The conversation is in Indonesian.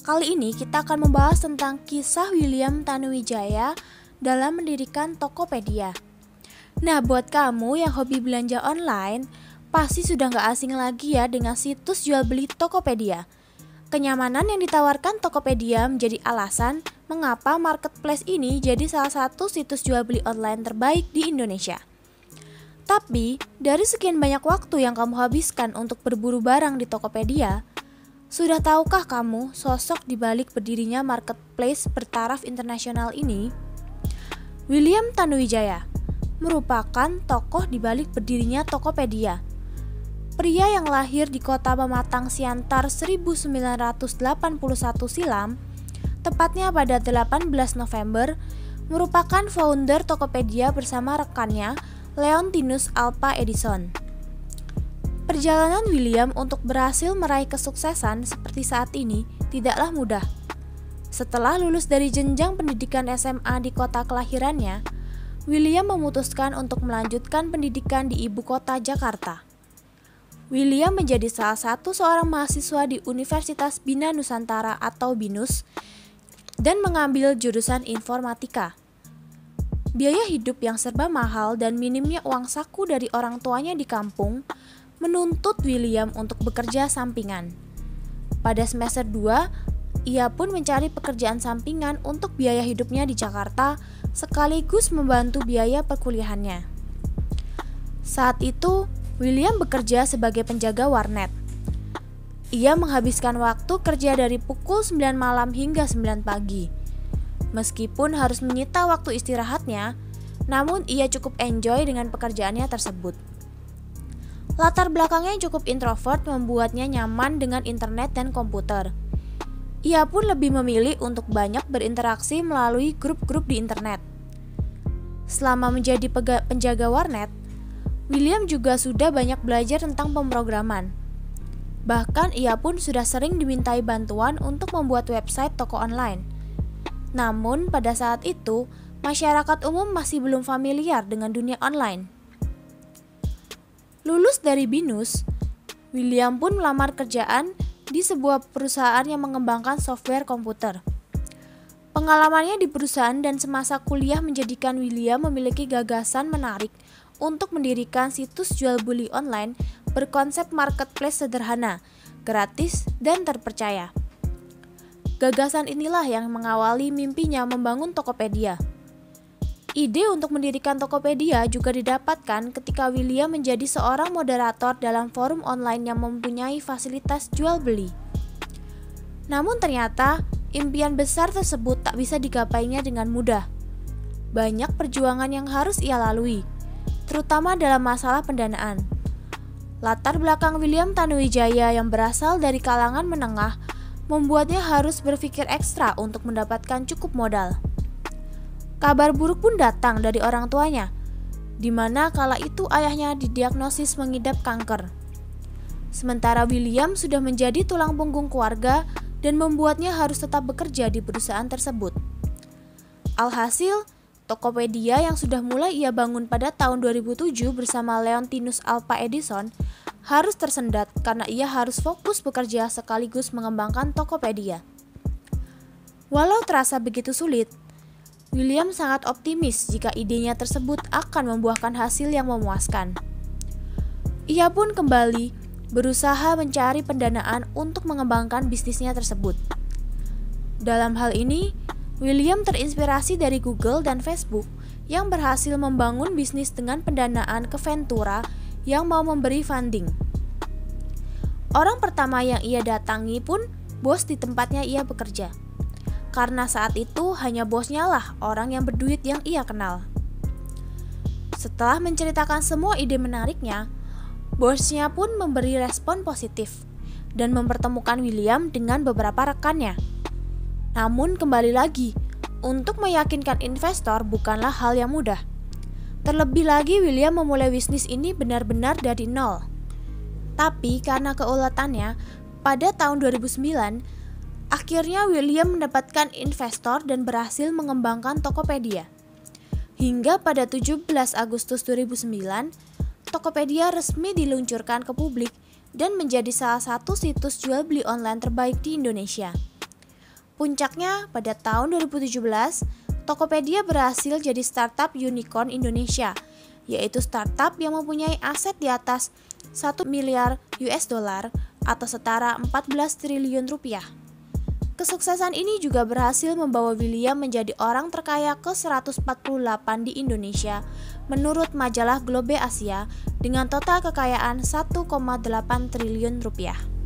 Kali ini kita akan membahas tentang kisah William Tanuwijaya dalam mendirikan Tokopedia. Nah, buat kamu yang hobi belanja online, pasti sudah gak asing lagi ya dengan situs jual beli Tokopedia. Kenyamanan yang ditawarkan Tokopedia menjadi alasan mengapa marketplace ini jadi salah satu situs jual beli online terbaik di Indonesia. Tapi, dari sekian banyak waktu yang kamu habiskan untuk berburu barang di Tokopedia, sudah tahukah kamu sosok di balik berdirinya marketplace bertaraf internasional ini? William Tanuwijaya merupakan tokoh di balik berdirinya Tokopedia. Pria yang lahir di kota Pematang Siantar 1981 silam, tepatnya pada 18 November, merupakan founder Tokopedia bersama rekannya Leontinus Alva Edison. Perjalanan William untuk berhasil meraih kesuksesan seperti saat ini tidaklah mudah. Setelah lulus dari jenjang pendidikan SMA di kota kelahirannya, William memutuskan untuk melanjutkan pendidikan di ibu kota Jakarta. William menjadi salah satu seorang mahasiswa di Universitas Bina Nusantara atau BINUS dan mengambil jurusan informatika. Biaya hidup yang serba mahal dan minimnya uang saku dari orang tuanya di kampung menuntut William untuk bekerja sampingan. Pada semester 2, ia pun mencari pekerjaan sampingan untuk biaya hidupnya di Jakarta sekaligus membantu biaya perkuliahannya. Saat itu, William bekerja sebagai penjaga warnet. Ia menghabiskan waktu kerja dari pukul 9 malam hingga 9 pagi. Meskipun harus menyita waktu istirahatnya, namun ia cukup enjoy dengan pekerjaannya tersebut. Latar belakangnya yang cukup introvert membuatnya nyaman dengan internet dan komputer. Ia pun lebih memilih untuk banyak berinteraksi melalui grup-grup di internet. Selama menjadi penjaga warnet, William juga sudah banyak belajar tentang pemrograman. Bahkan ia pun sudah sering dimintai bantuan untuk membuat website toko online. Namun pada saat itu, masyarakat umum masih belum familiar dengan dunia online. Lulus dari BINUS, William pun melamar kerjaan di sebuah perusahaan yang mengembangkan software komputer. Pengalamannya di perusahaan dan semasa kuliah menjadikan William memiliki gagasan menarik untuk mendirikan situs jual beli online berkonsep marketplace sederhana, gratis, dan terpercaya. Gagasan inilah yang mengawali mimpinya membangun Tokopedia. Ide untuk mendirikan Tokopedia juga didapatkan ketika William menjadi seorang moderator dalam forum online yang mempunyai fasilitas jual beli. Namun ternyata, impian besar tersebut tak bisa digapainya dengan mudah. Banyak perjuangan yang harus ia lalui, terutama dalam masalah pendanaan. Latar belakang William Tanuwijaya yang berasal dari kalangan menengah membuatnya harus berpikir ekstra untuk mendapatkan cukup modal. Kabar buruk pun datang dari orang tuanya, di mana kala itu ayahnya didiagnosis mengidap kanker. Sementara William sudah menjadi tulang punggung keluarga dan membuatnya harus tetap bekerja di perusahaan tersebut. Alhasil, Tokopedia yang sudah mulai ia bangun pada tahun 2007 bersama Leontinus Alva Edison harus tersendat karena ia harus fokus bekerja sekaligus mengembangkan Tokopedia. Walau terasa begitu sulit, William sangat optimis jika idenya tersebut akan membuahkan hasil yang memuaskan. Ia pun kembali berusaha mencari pendanaan untuk mengembangkan bisnisnya tersebut. Dalam hal ini, William terinspirasi dari Google dan Facebook yang berhasil membangun bisnis dengan pendanaan ke Ventura yang mau memberi funding. Orang pertama yang ia datangi pun bos di tempatnya ia bekerja. Karena saat itu hanya bosnya lah orang yang berduit yang ia kenal. Setelah menceritakan semua ide menariknya, bosnya pun memberi respon positif dan mempertemukan William dengan beberapa rekannya. Namun kembali lagi, untuk meyakinkan investor bukanlah hal yang mudah. Terlebih lagi William memulai bisnis ini benar-benar dari nol. Tapi karena keuletannya, pada tahun 2009, akhirnya William mendapatkan investor dan berhasil mengembangkan Tokopedia. Hingga pada 17 Agustus 2009, Tokopedia resmi diluncurkan ke publik dan menjadi salah satu situs jual beli online terbaik di Indonesia. Puncaknya, pada tahun 2017, Tokopedia berhasil jadi startup unicorn Indonesia, yaitu startup yang mempunyai aset di atas 1 miliar US dollar atau setara 14 triliun rupiah. Kesuksesan ini juga berhasil membawa William menjadi orang terkaya ke-148 di Indonesia menurut majalah Globe Asia dengan total kekayaan 1,8 triliun rupiah.